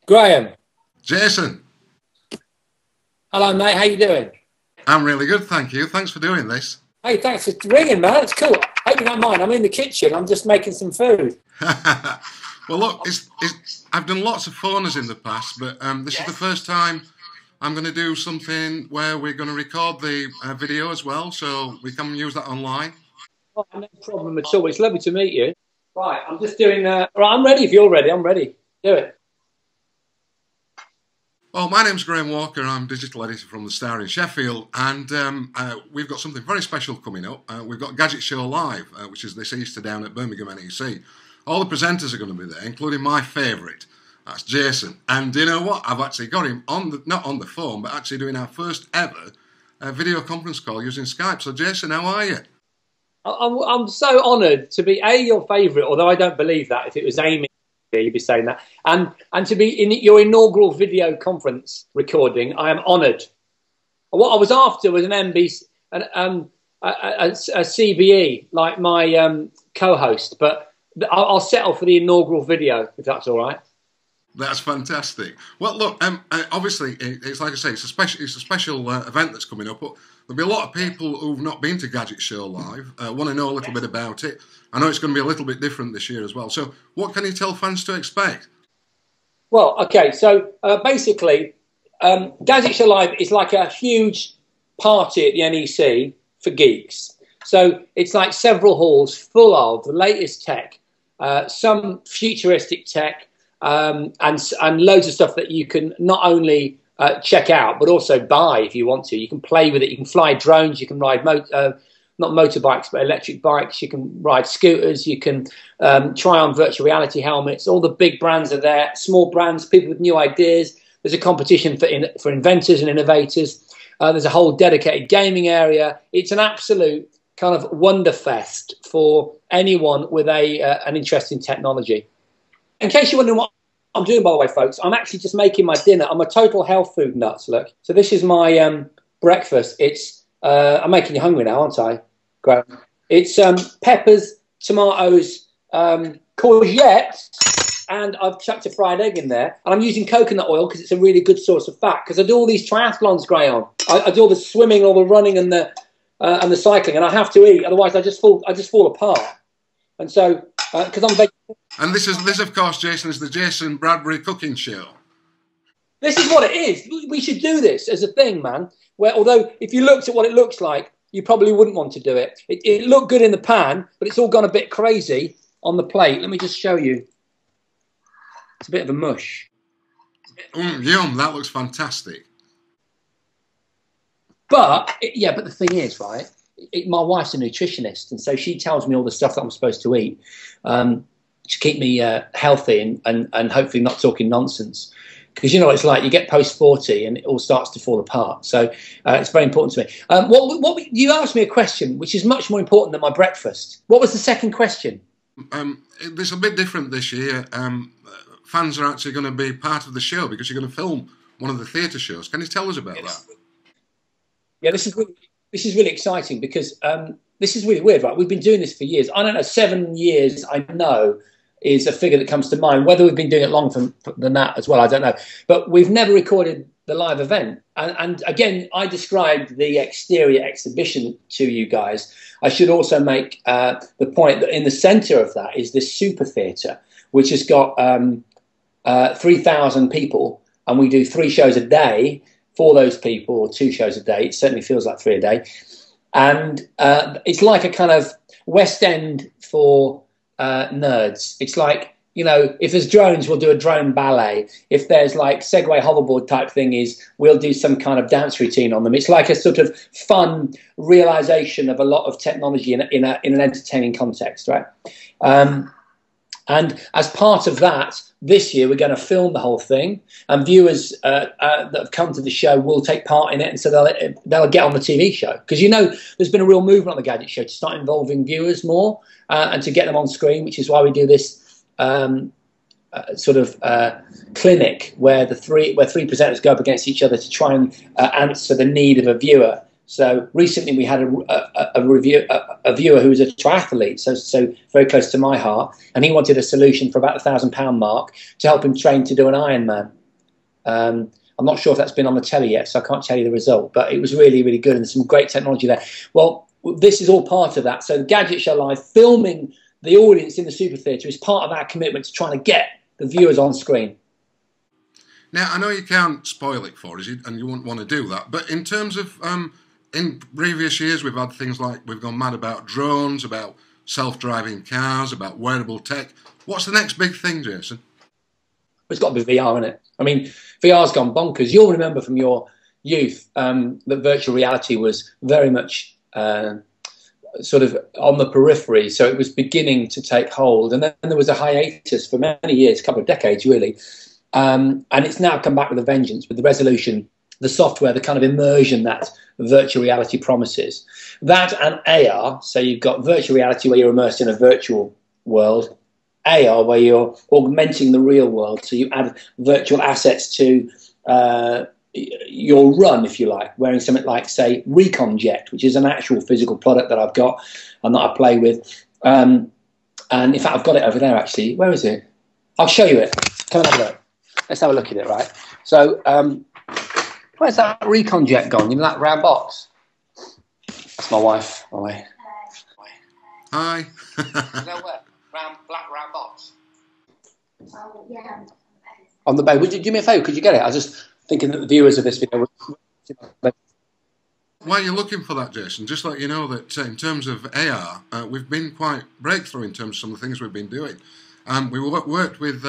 Graham. Jason. Hello, mate. How you doing? I'm really good, thank you. Thanks for doing this. Hey, thanks for ringing, man. It's cool. Hope you don't mind. I'm in the kitchen. I'm just making some food. Well, look, I've done lots of phoners in the past, but this is the first time I'm going to do something where we're going to record the video as well, so we can use that online. Oh, no problem at all. It's lovely to meet you. Right, I'm just doing... right, I'm ready if you're ready. I'm ready. Do it. Well, my name's Graham Walker. I'm digital editor from the Star in Sheffield, and we've got something very special coming up. We've got Gadget Show Live, which is this Easter down at Birmingham NEC. All the presenters are going to be there, including my favourite. That's Jason. And you know what? I've actually got him on not on the phone, but actually doing our first ever video conference call using Skype. So, Jason, how are you? I'm so honoured to be your favourite, although I don't believe that. If it was Amy, you'd be saying that. And to be in your inaugural video conference recording, I am honoured. What I was after was an NBC, a CBE, like my co-host, but I'll settle for the inaugural video, if that's all right. That's fantastic. Well, look, obviously, it's like I say, it's a special event that's coming up, but there'll be a lot of people who've not been to Gadget Show Live, want to know a little bit about it. I know it's going to be a little bit different this year as well. So what can you tell fans to expect? Well, okay, so basically, Gadget Show Live is like a huge party at the NEC for geeks. So it's like several halls full of the latest tech, some futuristic tech, and loads of stuff that you can not only check out, but also buy if you want to. You can play with it. You can fly drones. You can ride not motorbikes, but electric bikes. You can ride scooters. You can try on virtual reality helmets. All the big brands are there. Small brands, people with new ideas. There's a competition for inventors and innovators. There's a whole dedicated gaming area. It's an absolute kind of wonderfest for anyone with an interest in technology. In case you're wondering what I'm doing, by the way, folks, I'm actually just making my dinner. I'm a total health food nuts, look. So this is my breakfast. It's I'm making you hungry now, aren't I? Great. It's peppers, tomatoes, courgette, and I've chucked a fried egg in there. And I'm using coconut oil because it's a really good source of fat. Because I do all these triathlons, Graham. I do all the swimming, all the running, and the cycling, and I have to eat. Otherwise, I just fall apart. And so, because I'm vegetarian. And this, of course, Jason, is the Jason Bradbury cooking show. This is what it is. We should do this as a thing, man. Where, although, if you looked at what it looks like, you probably wouldn't want to do it. It looked good in the pan, but it's all gone a bit crazy on the plate. Let me just show you. It's a bit of a mush. Yum, that looks fantastic. But the thing is, right, my wife's a nutritionist, and so she tells me all the stuff that I'm supposed to eat to keep me healthy and hopefully not talking nonsense. Because you know what it's like, you get post-40 and it all starts to fall apart. So it's very important to me. You asked me a question which is much more important than my breakfast. What was the second question? It's a bit different this year. Fans are actually going to be part of the show because you're going to film one of the theatre shows. Can you tell us about that? Yeah, this is really exciting because this is really weird, right? We've been doing this for years. I don't know, 7 years, I know, is a figure that comes to mind. Whether we've been doing it longer than that as well, I don't know. But we've never recorded the live event. And again, I described the exterior exhibition to you guys. I should also make the point that in the centre of that is this super theatre, which has got 3,000 people, and we do 3 shows a day for those people, or 2 shows a day. It certainly feels like 3 a day. And it's like a kind of West End for nerds. It's like, you know, if there's drones, we'll do a drone ballet. If there's like Segway hoverboard type thing, we'll do some kind of dance routine on them. It's like a sort of fun realization of a lot of technology in an entertaining context, right? And as part of that, this year we're going to film the whole thing, and viewers that have come to the show will take part in it, and so they'll get on the TV show. Because you know, there's been a real movement on the Gadget Show to start involving viewers more and to get them on screen, which is why we do this clinic where three presenters go up against each other to try and answer the need of a viewer So recently we had a viewer who was a triathlete, so very close to my heart, and he wanted a solution for about the £1,000 mark to help him train to do an Ironman. I'm not sure if that's been on the telly yet, so I can't tell you the result, but it was really, really good, and there's some great technology there. Well, this is all part of that. So the Gadget Show Live, filming the audience in the Super Theatre, is part of our commitment to trying to get the viewers on screen. Now, I know you can't spoil it for us, and you wouldn't want to do that, but in terms of, in previous years, we've had things like, we've gone mad about drones, about self-driving cars, about wearable tech. What's the next big thing, Jason? It's got to be VR, isn't it? I mean, VR's gone bonkers. You'll remember from your youth that virtual reality was very much sort of on the periphery, so it was beginning to take hold. And then there was a hiatus for many years, a couple of decades really, and it's now come back with a vengeance, with the resolution, the software, the kind of immersion that virtual reality promises. That and AR, so you've got virtual reality where you're immersed in a virtual world, AR where you're augmenting the real world, so you add virtual assets to your run, if you like, wearing something like, say, Recon Jet, which is an actual physical product that I've got and that I play with. And in fact, I've got it over there, actually. Where is it? I'll show you it. Come and have a look. Let's have a look at it, right? So where's that Recon Jet gone? You know, that round box? That's my wife, by the way. Hi. You know where? Black round box. Oh, yeah. On the bed. Would you do me a favour? Could you get it? I was just thinking that the viewers of this video would... While you're looking for that, Jason, just let you know that in terms of AR, we've been quite breakthrough in terms of some of the things we've been doing. We worked with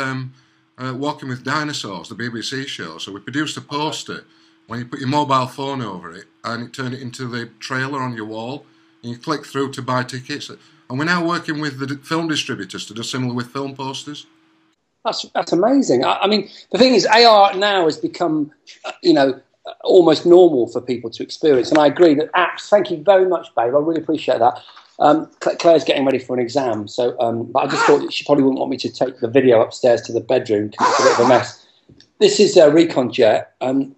Walking with Dinosaurs, the BBC show, so we produced a poster when you put your mobile phone over it and it turned it into the trailer on your wall, and you click through to buy tickets. And we're now working with the film distributors to do similar with film posters. That's amazing. I mean, the thing is, AR now has become, almost normal for people to experience. And I agree that apps, thank you very much, babe. I really appreciate that. Claire's getting ready for an exam, so but I just thought that she probably wouldn't want me to take the video upstairs to the bedroom because it's a bit of a mess. This is a Recon Jet, and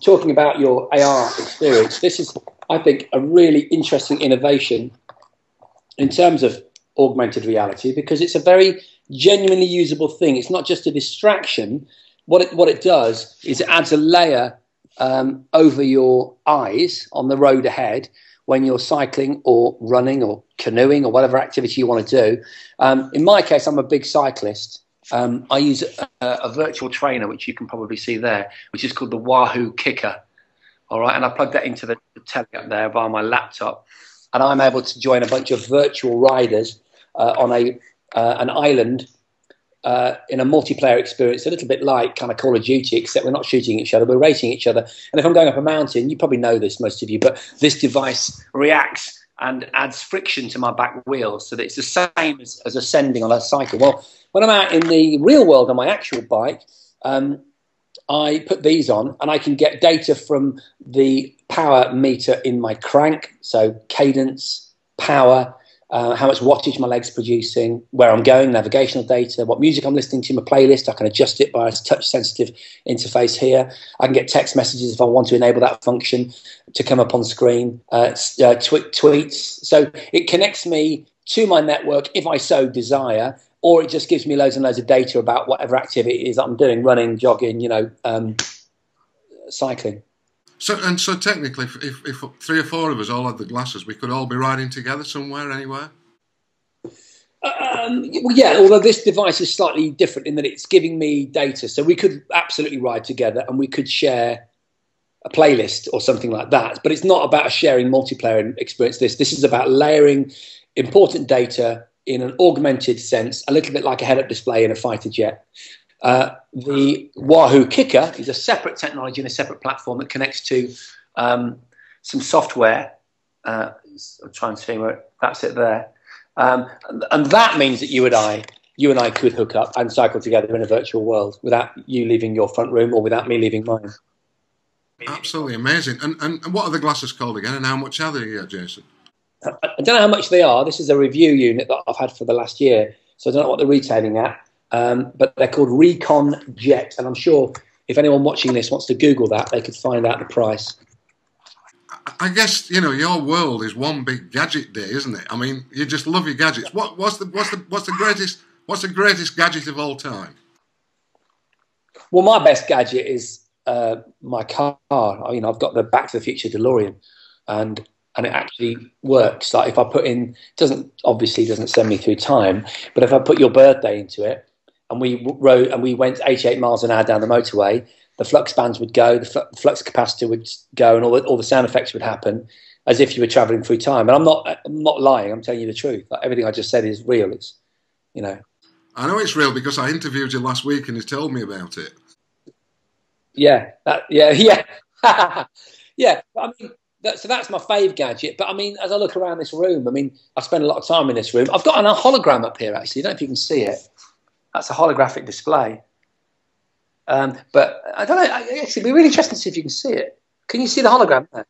talking about your AR experience, this is, I think, a really interesting innovation in terms of augmented reality, because it's a very genuinely usable thing. It's not just a distraction. What it does is it adds a layer over your eyes on the road ahead when you're cycling or running or canoeing or whatever activity you want to do. In my case, I'm a big cyclist. I use a virtual trainer, which you can probably see there, which is called the Wahoo Kicker. All right, and I plug that into the telly up there via my laptop, and I'm able to join a bunch of virtual riders on an island in a multiplayer experience, a little bit like kind of Call of Duty, except we're not shooting each other, we're racing each other. And if I'm going up a mountain, you probably know this, most of you, but this device reacts and adds friction to my back wheels so that it's the same as ascending on a cycle. Well, when I'm out in the real world on my actual bike, I put these on and I can get data from the power meter in my crank, so cadence, power, how much wattage my leg's producing, where I'm going, navigational data, what music I'm listening to, my playlist. I can adjust it by a touch-sensitive interface here. I can get text messages if I want to enable that function to come up on screen, tweets. So it connects me to my network if I so desire, or it just gives me loads and loads of data about whatever activity it is I'm doing, running, jogging, cycling. So technically, if 3 or 4 of us all had the glasses, we could all be riding together somewhere, anywhere? Well, yeah, although this device is slightly different in that it's giving me data. So we could absolutely ride together and we could share a playlist or something like that. But it's not about a sharing multiplayer experience. This is about layering important data in an augmented sense, a little bit like a head-up display in a fighter jet. The Wahoo Kicker is a separate technology and a separate platform that connects to some software. I'm trying to see where that's it there, and that means that you and I could hook up and cycle together in a virtual world without you leaving your front room or without me leaving mine. Absolutely amazing. And what are the glasses called again, and how much are they, Jason? I don't know how much they are. This is a review unit that I've had for the last year, so I don't know what they're retailing at. But they're called Recon Jet, and I'm sure if anyone watching this wants to Google that, they could find out the price. I guess, you know, your world is one big gadget day, isn't it? I mean, you just love your gadgets. What's the greatest gadget of all time? Well, my best gadget is my car. You know, I've got the Back to the Future DeLorean, and it actually works. Like if I put in, obviously doesn't send me through time, but if I put your birthday into it, and we went 88 miles an hour down the motorway, the flux bands would go, the flux capacitor would go, and all the sound effects would happen as if you were traveling through time. And I'm not lying. I'm telling you the truth. Like, everything I just said is real. It's, you know. I know it's real because I interviewed you last week and you told me about it. Yeah. Yeah. I mean, so that's my fave gadget. But I mean, as I look around this room, I mean, I spend a lot of time in this room. I've got a hologram up here, actually. I don't know if you can see it. That's a holographic display. But I don't know. Actually, it'd be really interesting to see if you can see it. Can you see the hologram there?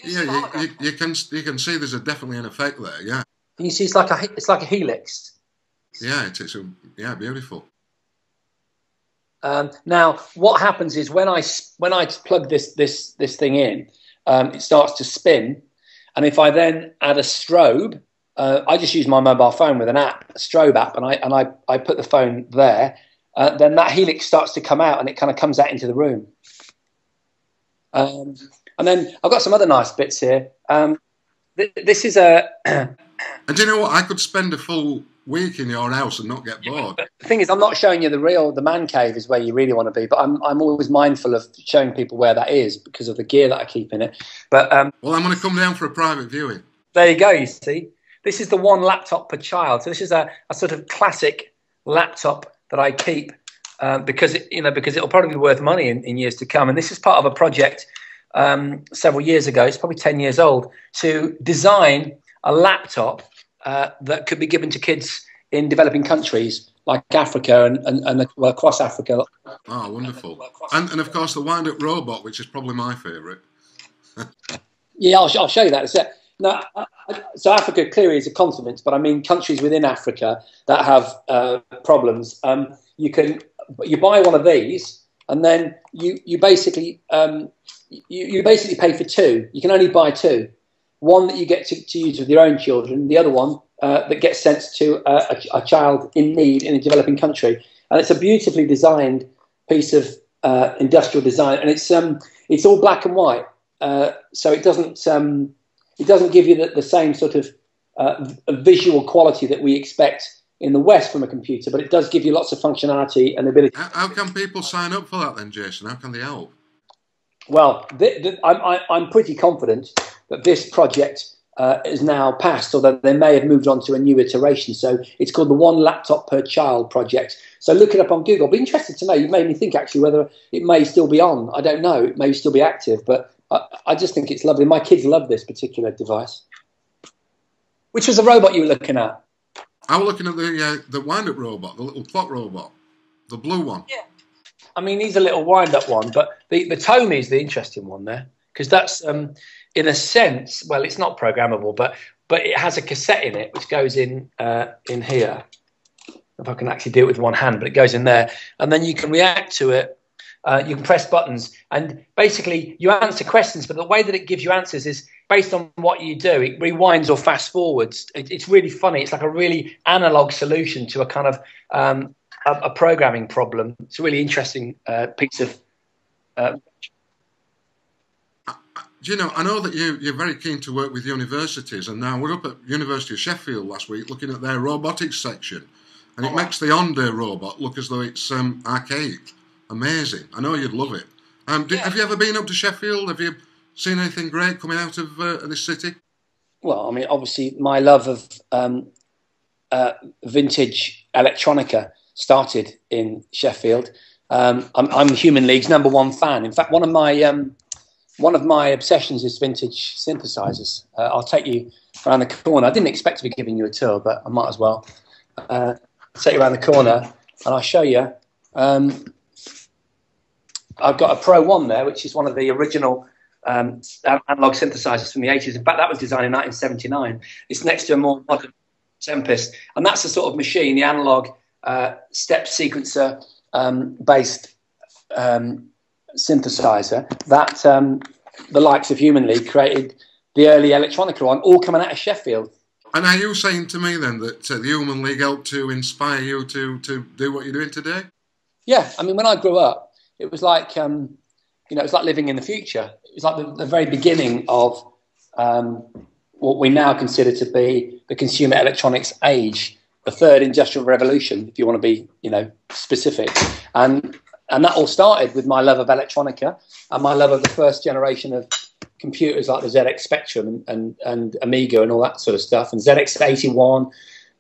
You can see there's definitely an effect there. Yeah. Can you see it's like a helix? Yeah, it's beautiful. Now, what happens is when I plug this thing in, it starts to spin, and if I then add a strobe, I just use my mobile phone with an app, a strobe app, and I put the phone there. Then that helix starts to come out, and it kind of comes out into the room. And then I've got some other nice bits here. This is a. And do you know what? I could spend a full week in your house and not get bored. The thing is, I'm not showing you the man cave is where you really want to be, but I'm always mindful of showing people where that is because of the gear that I keep in it. But well, I'm going to come down for a private viewing. There you go. You see, this is the one laptop per child. So this is a sort of classic laptop that I keep because it'll probably be worth money in years to come. And this is part of a project several years ago. It's probably 10 years old, to design a laptop that could be given to kids in developing countries like Africa and across Africa. Oh, wonderful. And of course, the wind-up robot, which is probably my favourite. Yeah, I'll show you that. No, so Africa clearly is a continent, but I mean countries within Africa that have problems. You buy one of these, and then you basically pay for two. You can only buy two. One that you get to use with your own children, the other one that gets sent to a child in need in a developing country. And it's a beautifully designed piece of industrial design, and it's all black and white, so it doesn't give you the same sort of visual quality that we expect in the West from a computer, but it does give you lots of functionality and ability. How can people sign up for that then, Jason? How can they help? Well, I'm pretty confident that this project is now passed, although they may have moved on to a new iteration. So it's called the One Laptop Per Child project. So look it up on Google. I'll be interested to know. You made me think actually whether it may still be on. I don't know. It may still be active, but I just think it's lovely. My kids love this particular device. Which was the robot you were looking at? I was looking at the wind-up robot, the little clock robot, the blue one. Yeah. I mean, he's a little wind-up one, but the Tomy is the interesting one there, because that's, in a sense, well, it's not programmable, but it has a cassette in it which goes in here. If I can actually do it with one hand, but it goes in there, and then you can react to it. You can press buttons, and basically you answer questions, but the way that it gives you answers is based on what you do. It rewinds or fast forwards. It's really funny. It's like a really analog solution to a kind of a programming problem. It's a really interesting piece of. Do you know, I know that you're very keen to work with universities, and now we're up at University of Sheffield last week looking at their robotics section, and it makes the on-day robot look as though it's archaic. Amazing. I know you'd love it. Have you ever been up to Sheffield? Have you seen anything great coming out of this city? Well, I mean, obviously my love of vintage electronica started in Sheffield. I'm Human League's #1 fan. In fact, one of my obsessions is vintage synthesizers. I'll take you around the corner. I didn't expect to be giving you a tour, but I might as well. Take you around the corner and I'll show you. I've got a Pro 1 there, which is one of the original analog synthesizers from the 80s. In fact, that was designed in 1979. It's next to a more modern Tempest. And that's the sort of machine, the analog step sequencer based synthesizer that the likes of Human League created the early electronica one, all coming out of Sheffield. And are you saying to me then that the Human League helped to inspire you to do what you're doing today? Yeah, I mean, when I grew up, it was like, you know, it was like living in the future. It was like the very beginning of what we now consider to be the consumer electronics age, the third industrial revolution, if you want to be, you know, specific. And that all started with my love of electronica and my love of the first generation of computers like the ZX Spectrum and Amiga and all that sort of stuff, and ZX81.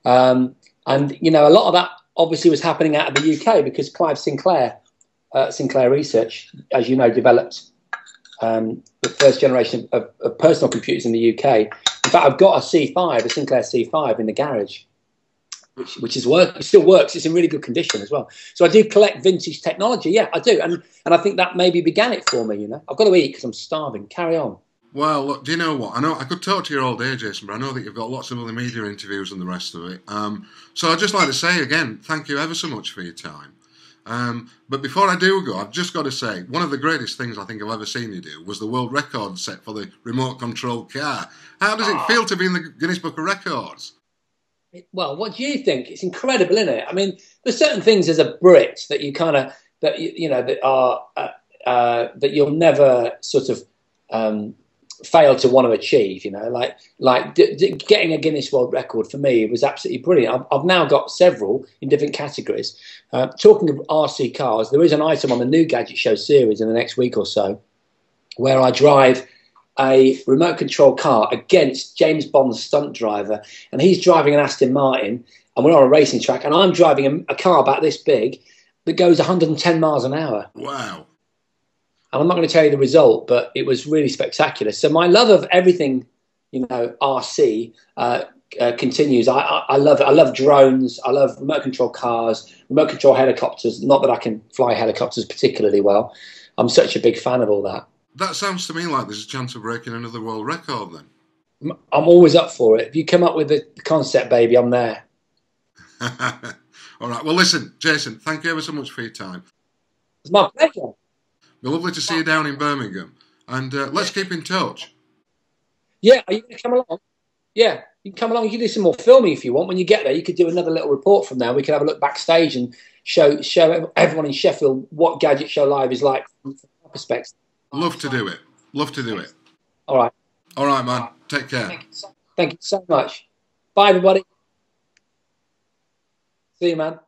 And, you know, a lot of that obviously was happening out of the UK because Clive Sinclair, Sinclair Research, as you know, developed the first generation of personal computers in the UK. In fact, I've got a C5, a Sinclair C5 in the garage, which is it still works. It's in really good condition as well. So I do collect vintage technology. Yeah, I do. And I think that maybe began it for me, you know. I've got to eat because I'm starving. Carry on. Well, look, do you know what? I know I could talk to you all day, Jason, but I know that you've got lots of other media interviews and the rest of it. So I'd just like to say again, thank you ever so much for your time. But before I do go, I've just got to say, one of the greatest things I think I've ever seen you do was the world record set for the remote control car. How does it feel to be in the Guinness Book of Records? Well, what do you think? It's incredible, isn't it? I mean, there's certain things as a Brit that you kind of, that you know, that are, that you'll never sort of fail to want to achieve, you know, like getting a Guinness World Record for me was absolutely brilliant. I've now got several in different categories. Talking of RC cars, there is an item on the new Gadget Show series in the next week or so where I drive a remote control car against James Bond's stunt driver, and he's driving an Aston Martin, and we're on a racing track, and I'm driving a car about this big that goes 110 miles an hour. Wow. And I'm not going to tell you the result, but it was really spectacular. So my love of everything, you know, RC continues. I love it. I love drones. I love remote control cars, remote control helicopters. Not that I can fly helicopters particularly well. I'm such a big fan of all that. That sounds to me like there's a chance of breaking another world record then. I'm always up for it. If you come up with the concept, baby, I'm there. All right. Well, listen, Jason, thank you ever so much for your time. It's my pleasure. It's lovely to see you down in Birmingham. And let's keep in touch. Yeah, are you going to come along? Yeah, you can come along. You can do some more filming if you want. When you get there, you could do another little report from there. We could have a look backstage and show everyone in Sheffield what Gadget Show Live is like from our perspective. Love to do it. Love to do it. All right. All right, man. Take care. Thank you so much. Bye, everybody. See you, man.